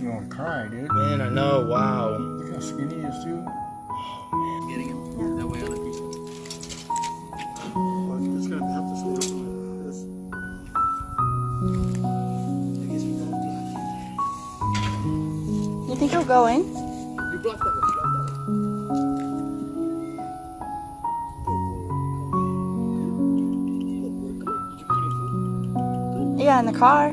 gonna cry, dude. Man, I know. Wow. Look how skinny he is, too. Oh, man. Getting him. Yeah. That way other people. Well, it's gonna have to stay open like this. I guess we don't block You think he'll go in? it. You block that one. Block that one. Yeah, in the car.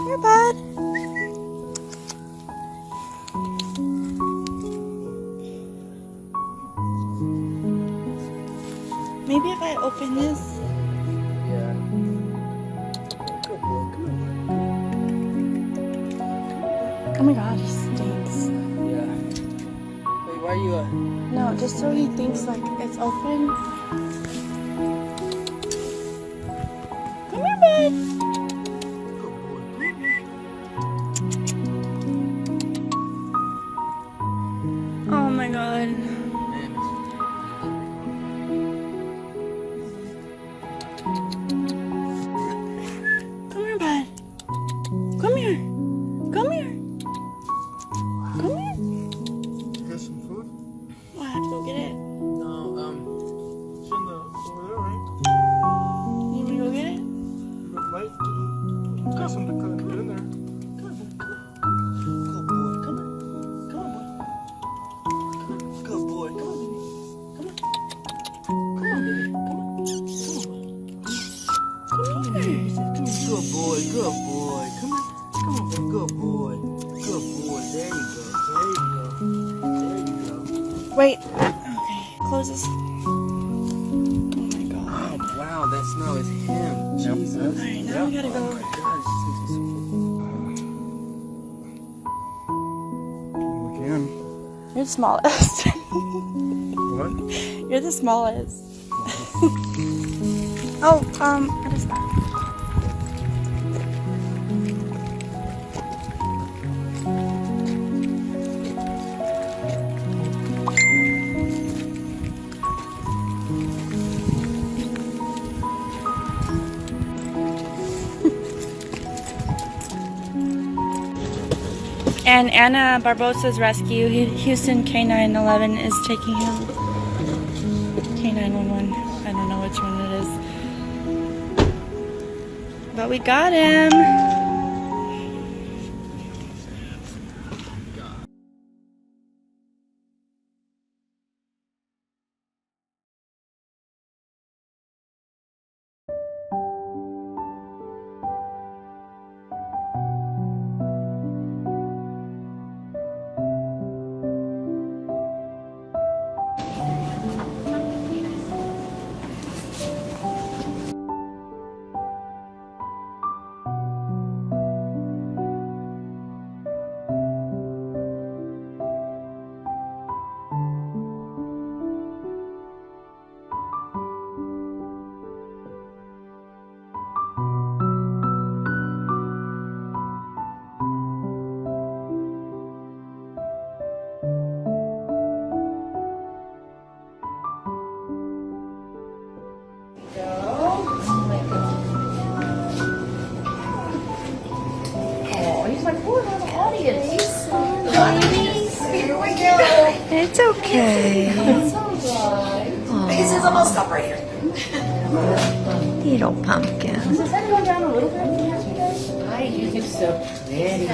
Here, bud. Maybe if I open this. Yeah. Good boy. Come on. Oh my god, he stinks. Yeah. Wait, why are you No, just so he thinks like it's open. Come here, bud. Oh my god. Come here, bud. Come here. Come here. Come here. You got some food? Oh, I have to go get it. It's in the, over there, right? You want me to go get it? You got light? Got some to get in there. Good boy. Come on. Come on, boy. Good boy. Come on, baby. Come on. Come on, baby. Come on. Come on, baby. Come here. Good boy. Good boy. Come on. Come on, baby. Good boy. Good boy. There you go. There you go. There you go. Wait. Okay. Close this. Oh my god. Oh, wow. That smell is him. Jesus. Alright, now we gotta go. Oh, my God. It's just so We can. You're the smallest. What? You're the smallest. Oh, what is that? And Anna Barbosa's rescue, Houston K911 is taking him. K911, I don't know which one it is. But we got him. It's okay. This is almost up right here. Little pumpkin. Does that go down a little bit? You think so? Very.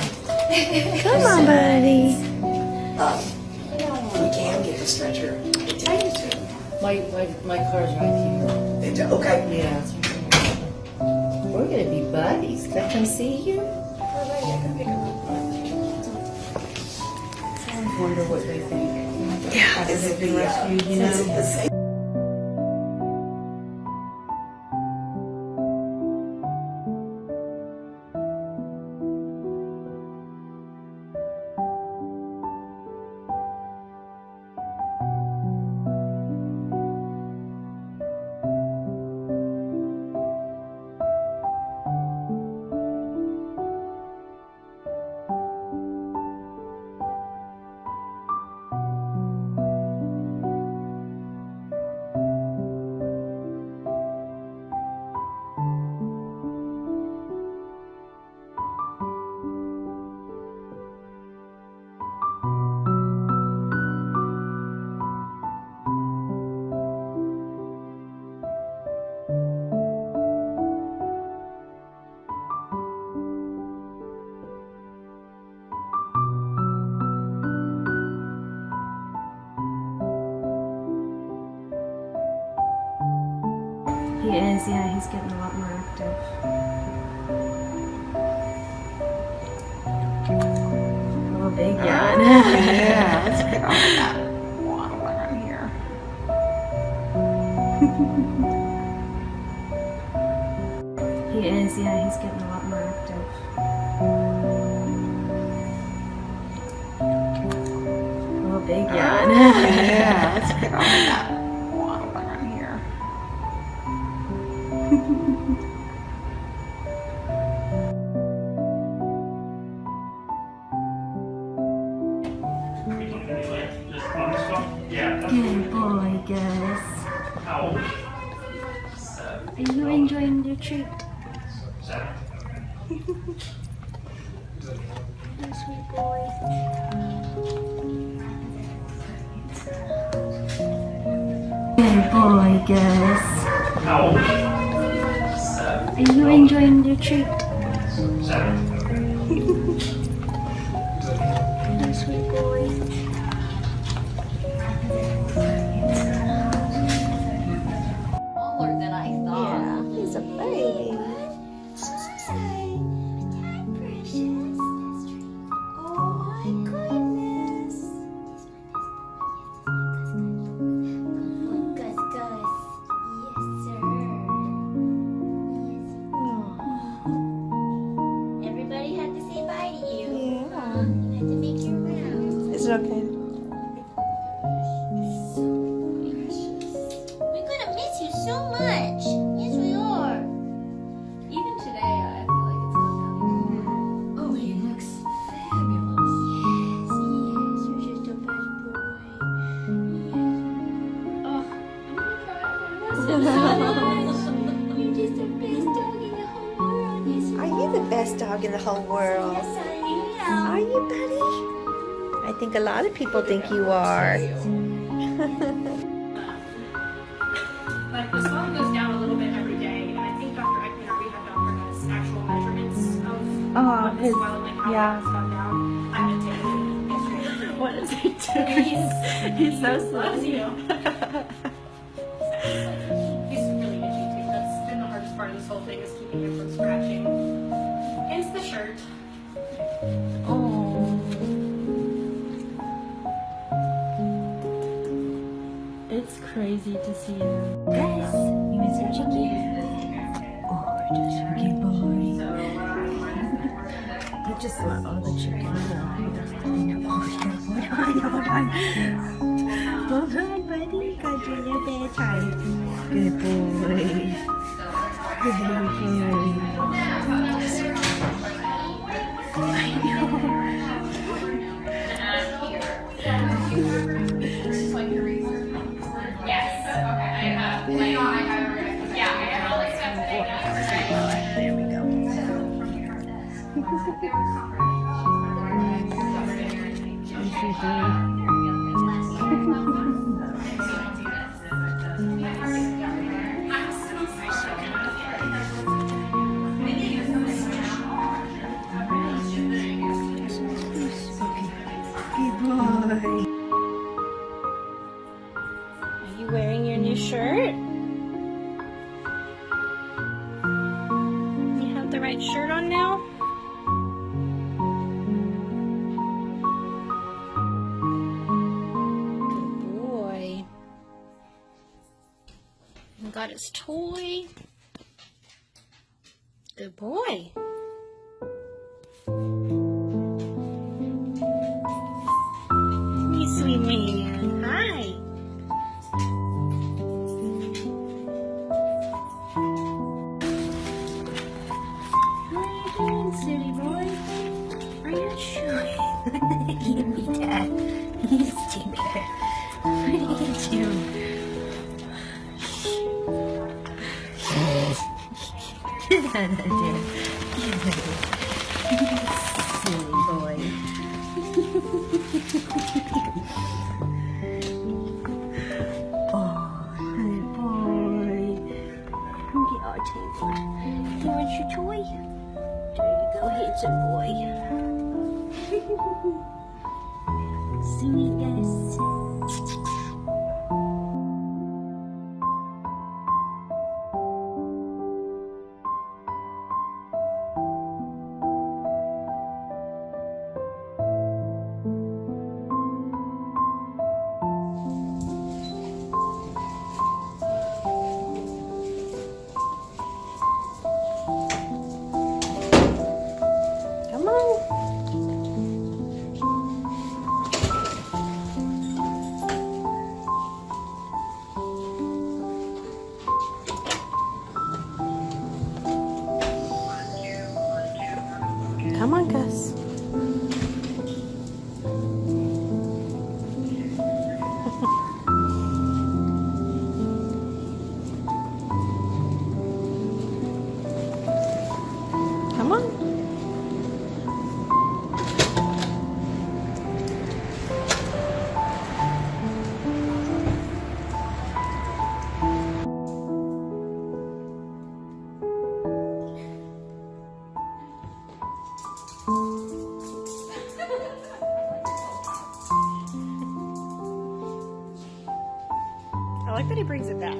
Come on, buddy. We can get the stretcher. My car's right here. Okay. Yeah. We're gonna be buddies. Can I come see you? I wonder what they think. Yeah. Is it the rescued, you know? Is it the same? He is, yeah, he's getting a lot more active. Oh, big yawn. Yeah, let's get off that waddle around here. He is, yeah, he's getting a lot more active. Oh, big yawn. Yeah, let's get off that waddle around here. Good boy, Gus. Are you enjoying your treat? Oh, sweet boy. Good boy, Gus. Are you enjoying your treat? Oh, sweet boy. Smaller than I thought. Yeah, he's a baby. Everybody had to say bye to you. Yeah. You had to make your rounds. Is it okay? We're gonna miss you so much. Yes, we are. Even today, I feel like it's not coming. Oh, he looks fabulous. Yes, you're just the best boy. Oh, I'm gonna cry for the rest of the You're just the best dog in the whole world. Yes, Are you the best dog in the whole world? yes, I am. Are you, buddy? I think a lot of people think you are. Like the swelling goes down a little bit every day, and I think Dr. Eichmann, our rehab doctor, has actual measurements of what the swelling, like how yeah. it's gone down. I haven't taken it yesterday. What is he doing? He's so Loves silly. you. He's really itchy too. That's been the hardest part of this whole thing, is keeping him from scratching. Hence the shirt. Oh. It's crazy to see him. Guys, you want some chicken? Oh, just okay, boy. You just want all the chicken. Hold on. Hold on, buddy. Got you your bedtime. Good boy. Good boy. I know. There we go. Good boy. Are you wearing your new shirt? You have the right shirt on now? Good boy. And got his toy. Good boy. You sweet man. Hi. What are you doing, silly boy? Are you sure? Give me that. You stinker. What are you doing? Silly boy. Oh, good boy. Come get our table. You want your toy? There you go, handsome boy. Sweet Gus. Come on, Gus. Come on. I like that he brings it back.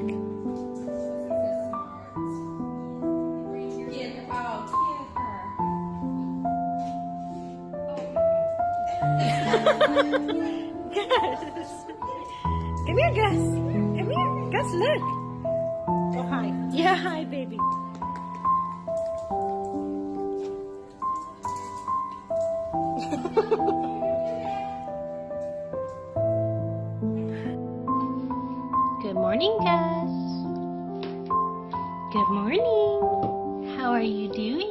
Gus. Come here, Gus. Come here. Gus, look. Oh, hi. Yeah, hi, baby. Good morning, Gus. Good morning. How are you doing?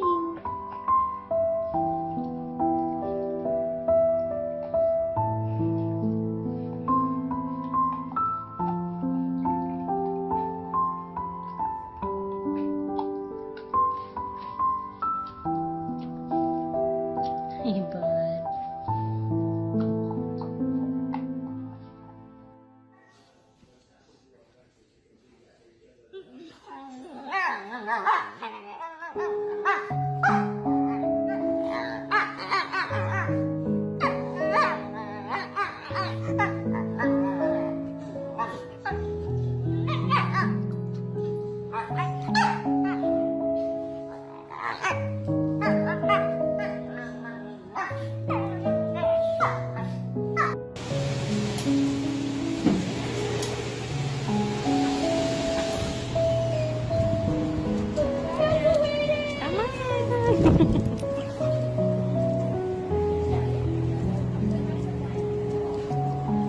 Hey, bud.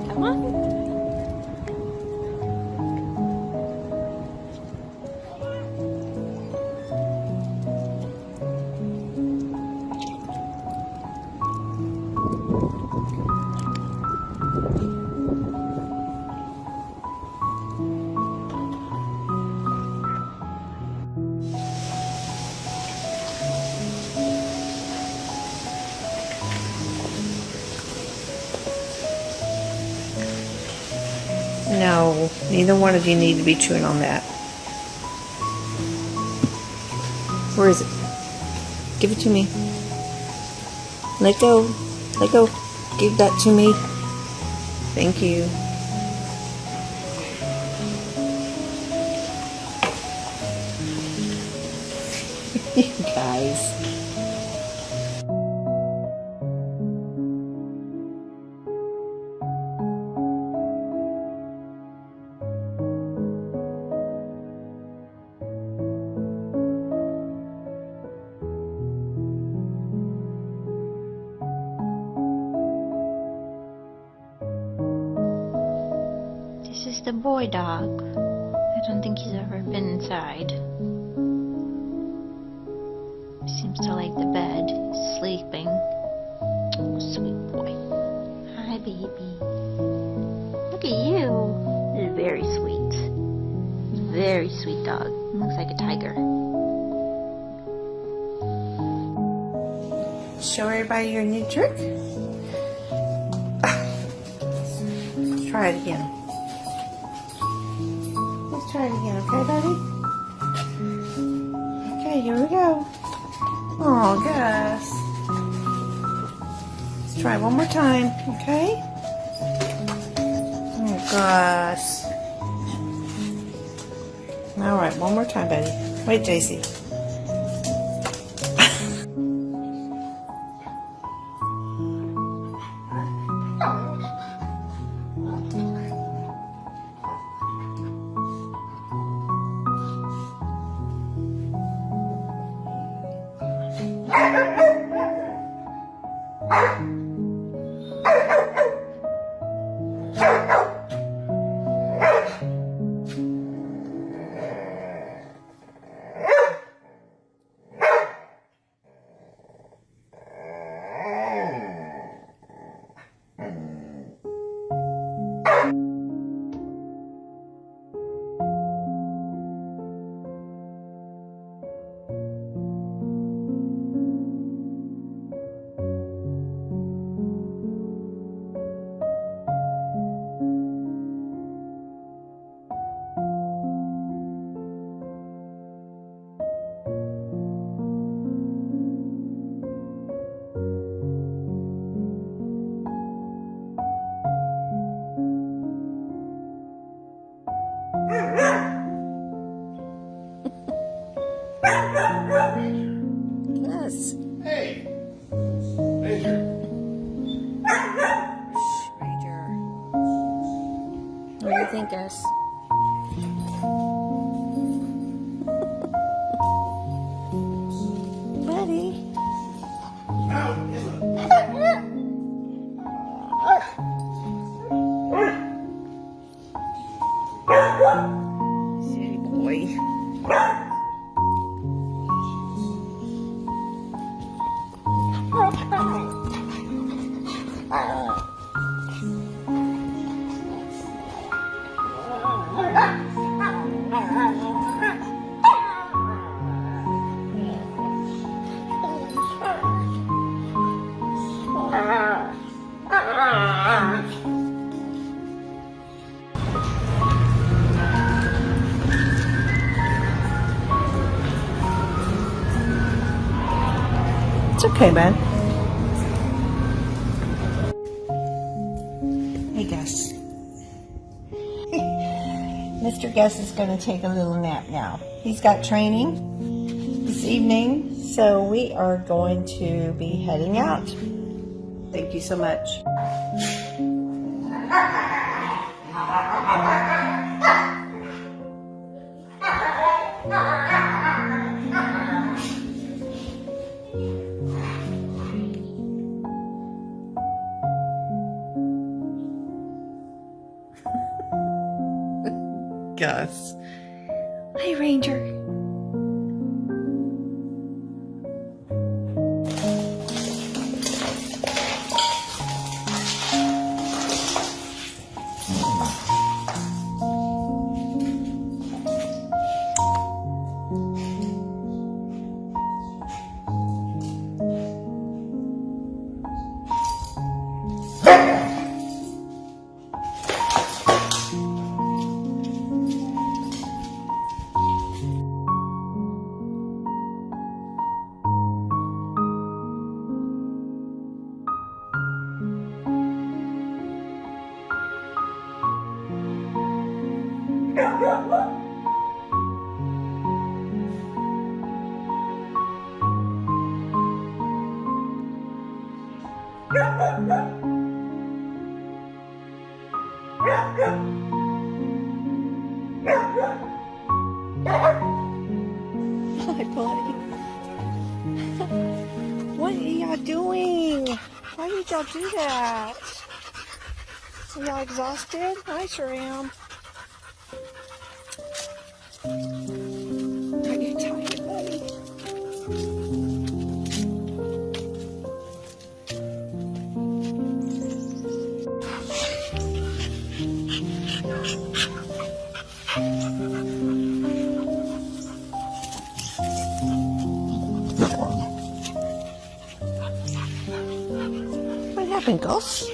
Come on. No, neither one of you need to be chewing on that. Where is it? Give it to me. Let go. Let go. Give that to me. Thank you. You guys. This is the boy dog. I don't think he's ever been inside. He seems to like the bed. He's sleeping. Oh, sweet boy. Hi, baby. Look at you. This is very sweet. Very sweet dog. Looks like a tiger. Show everybody your new trick. Let's try it again. Let's try it again, okay, buddy? Okay, here we go. Oh, Gus. Let's try it one more time, okay? Oh, Gus. All right, one more time, buddy. Wait, JC. It's okay, man. Hey, Gus. Mr. Gus is going to take a little nap now. He's got training this evening, so we are going to be heading out. Thank you so much. Gus. Hi, Ranger. Hi, buddy. What are y'all doing? Why did y'all do that? Are y'all exhausted? I sure am. Are you tired, buddy? What happened, Gus?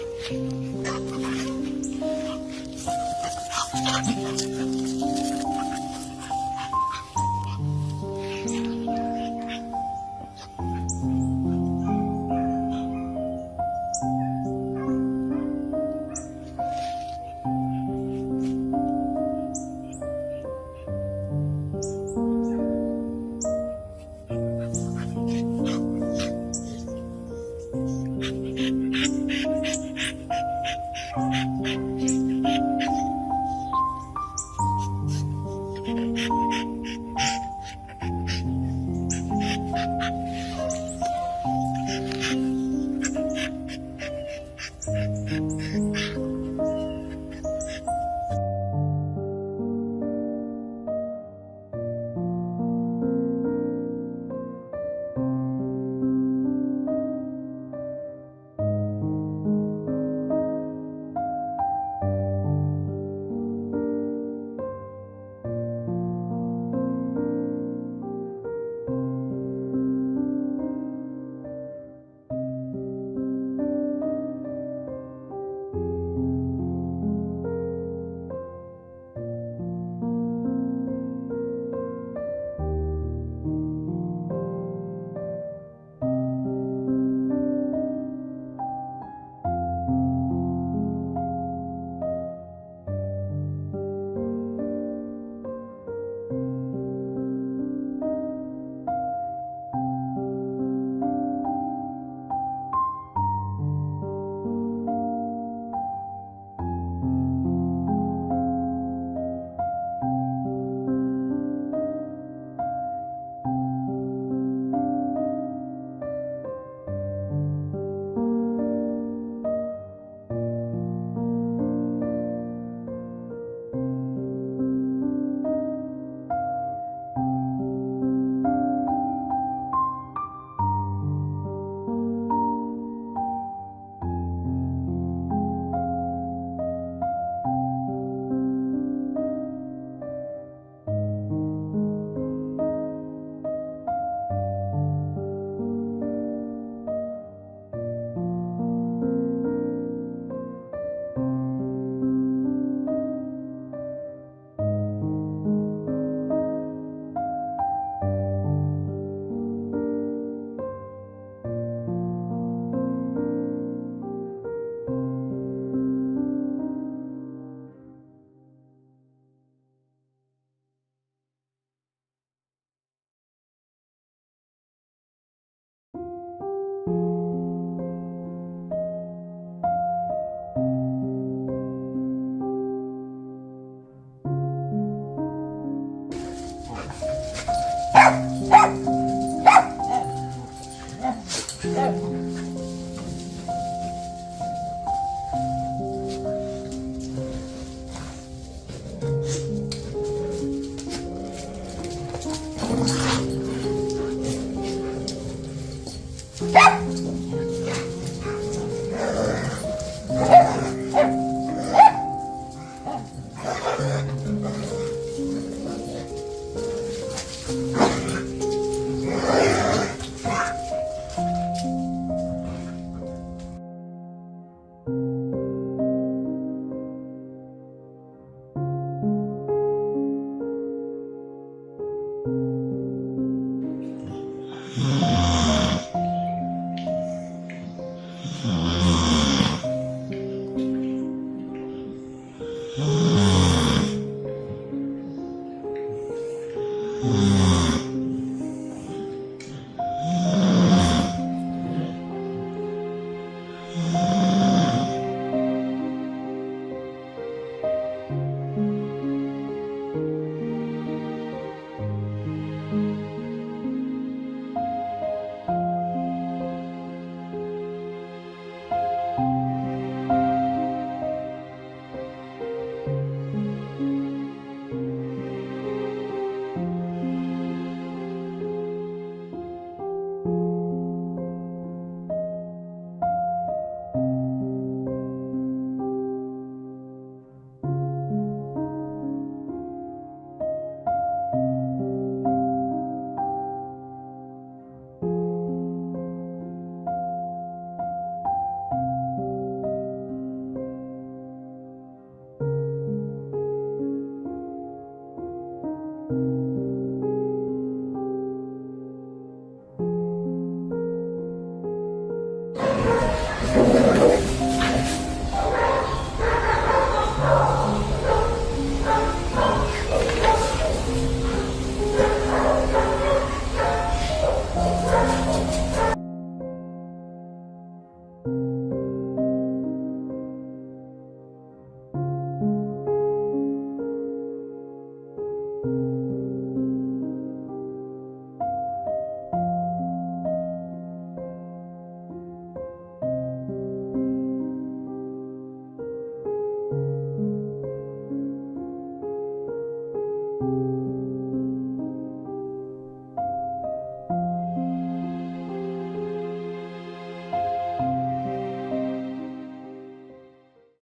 you.